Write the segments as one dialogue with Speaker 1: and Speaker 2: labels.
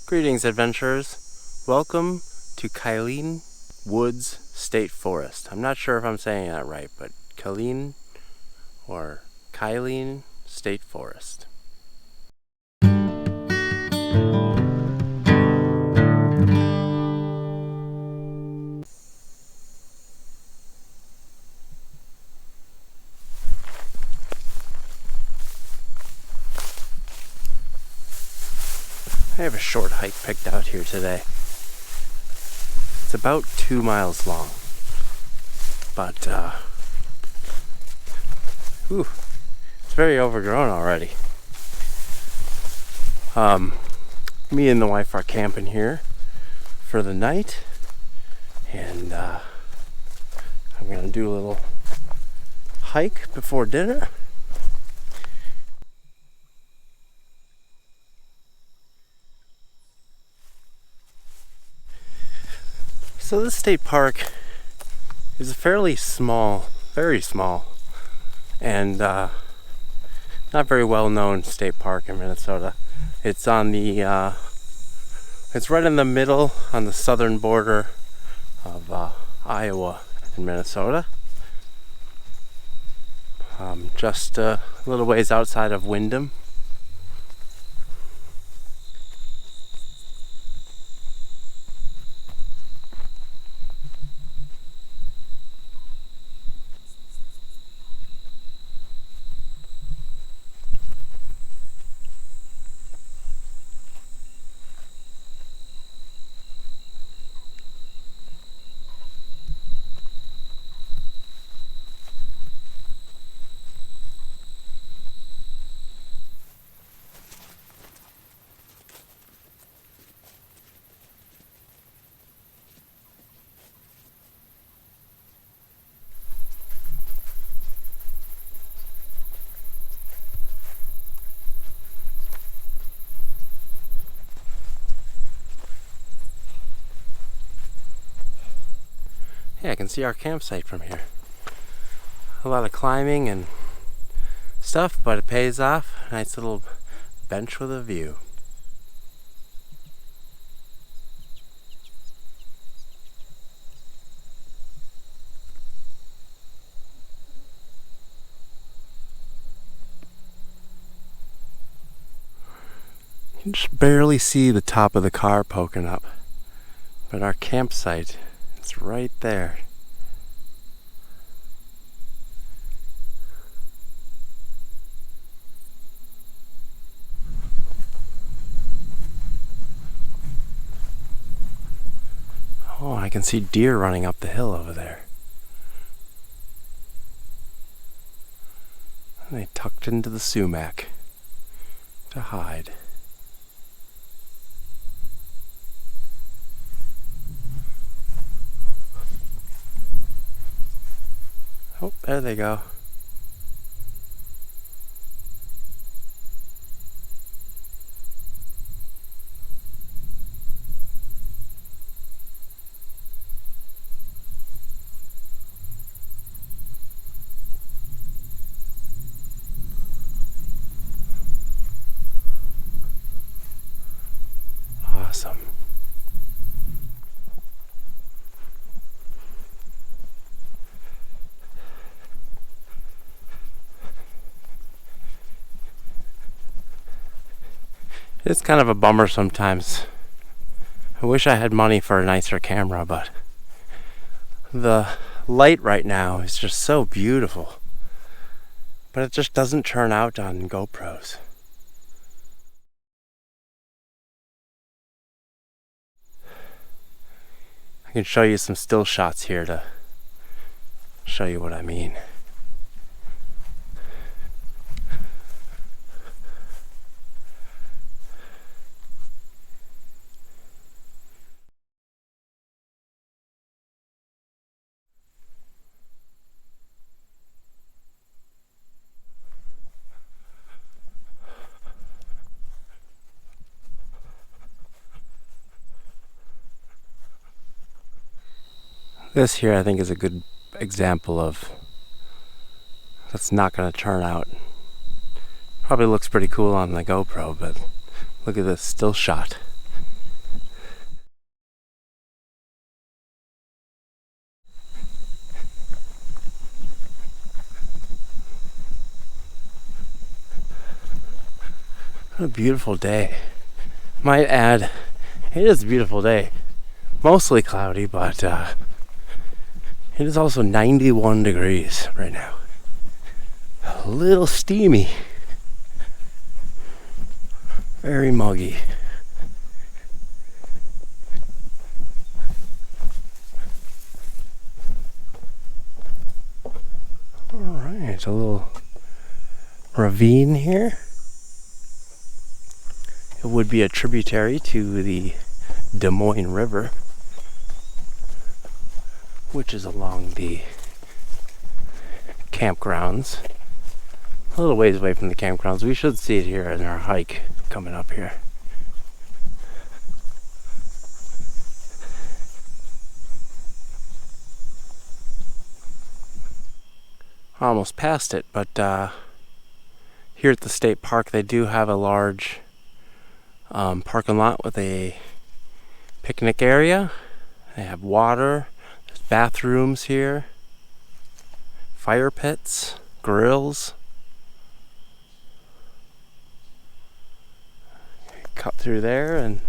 Speaker 1: Greetings, adventurers. Welcome to Kilen Woods State Forest. I'm not sure if I'm saying that right, but Kilen State Forest. I have a short hike picked out here today. It's about 2 miles long, but it's very overgrown already. Me and the wife are camping here for the night, and I'm gonna do a little hike before dinner. So this state park is a fairly small, very small, and not very well known state park in Minnesota. It's on the, it's right in the middle on the southern border of Iowa and Minnesota. Just a little ways outside of Windham. Yeah, I can see our campsite from here. A lot of climbing and stuff, but it pays off. Nice little bench with a view. You can just barely see the top of the car poking up, but our campsite is right there. Oh, I can see deer running up the hill over there. And they tucked into the sumac to hide. Oh, there they go. Awesome. It's kind of a bummer sometimes. I wish I had money for a nicer camera, but the light right now is just so beautiful. But it just doesn't turn out on GoPros. I can show you some still shots here to show you what I mean. This here I think is a good example of that's not going to turn out. Probably looks pretty cool on the GoPro, but look at this still shot. What a beautiful day. Might add, it is a beautiful day. Mostly cloudy, but it is also 91 degrees right now. A little steamy. Very muggy. Alright, a little ravine here. It would be a tributary to the Des Moines River, which is along the campgrounds. A little ways away from the campgrounds. We should see it here in our hike coming up here. Almost past it, but here at the state park they do have a large parking lot with a picnic area. They have water, there's bathrooms here, fire pits, grills. Cut through there, and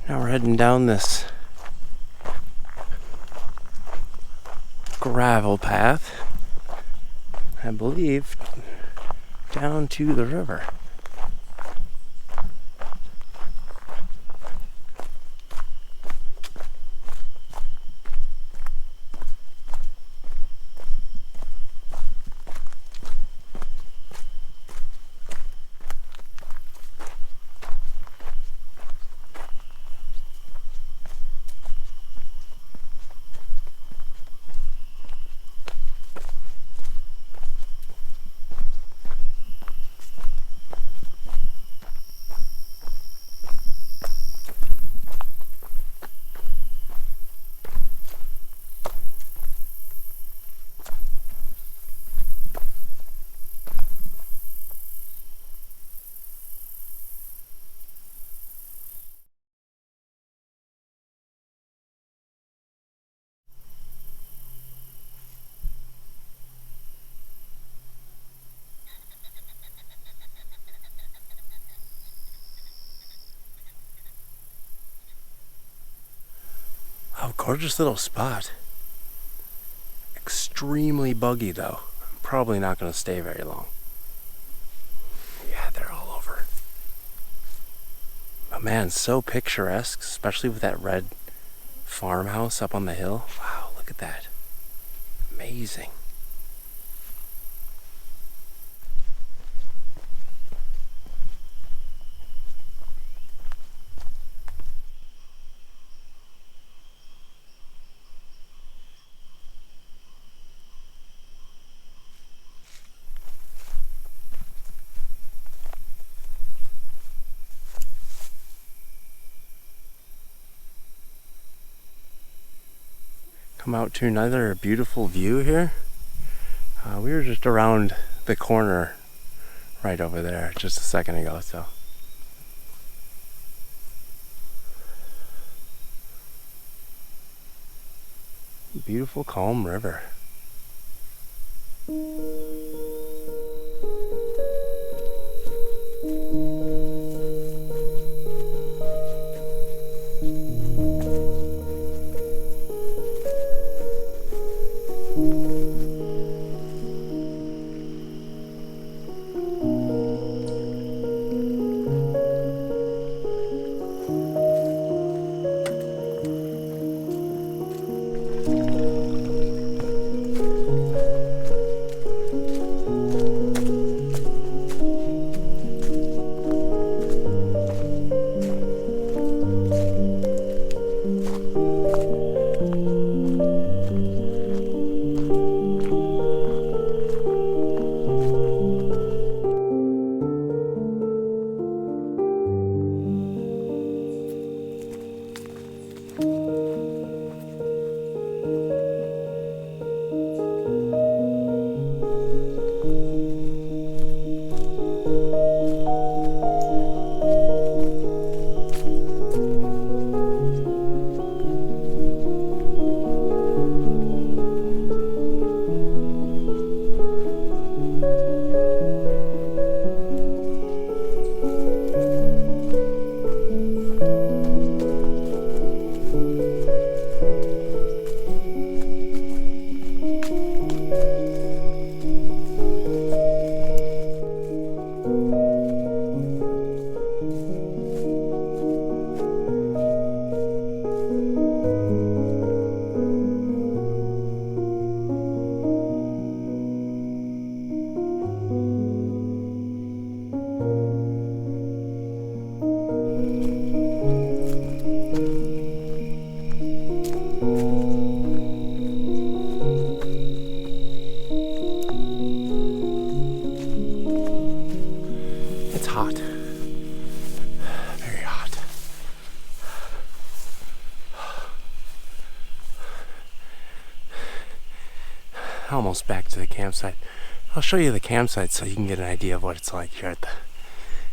Speaker 1: now we're heading down this gravel path, I believe, down to the river. Oh, gorgeous little spot. Extremely buggy though. I'm probably not going to stay very long. Yeah, they're all over. But man, so picturesque, especially with that red farmhouse up on the hill. Wow, look at that. Amazing. Come out to another beautiful view here. We were just around the corner right over there just a second ago, so. Beautiful, calm river. almost back to the campsite. I'll show you the campsite so you can get an idea of what it's like here at the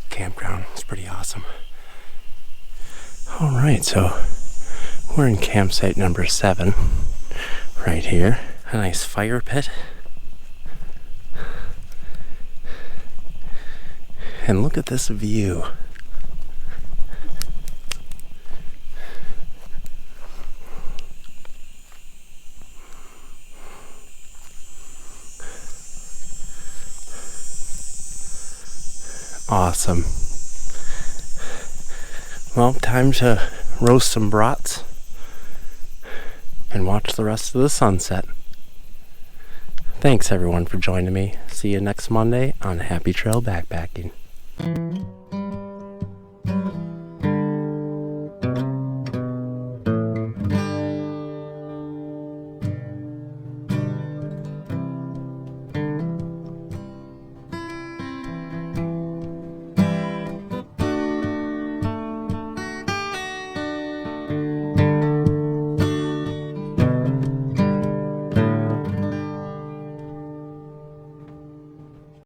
Speaker 1: campground. It's pretty awesome. Alright, so we're in campsite number 7 right here. A nice fire pit. And look at this view. Awesome. Well, time to roast some brats and watch the rest of the sunset. Thanks everyone for joining me. See you next Monday on Happy Trail Backpacking.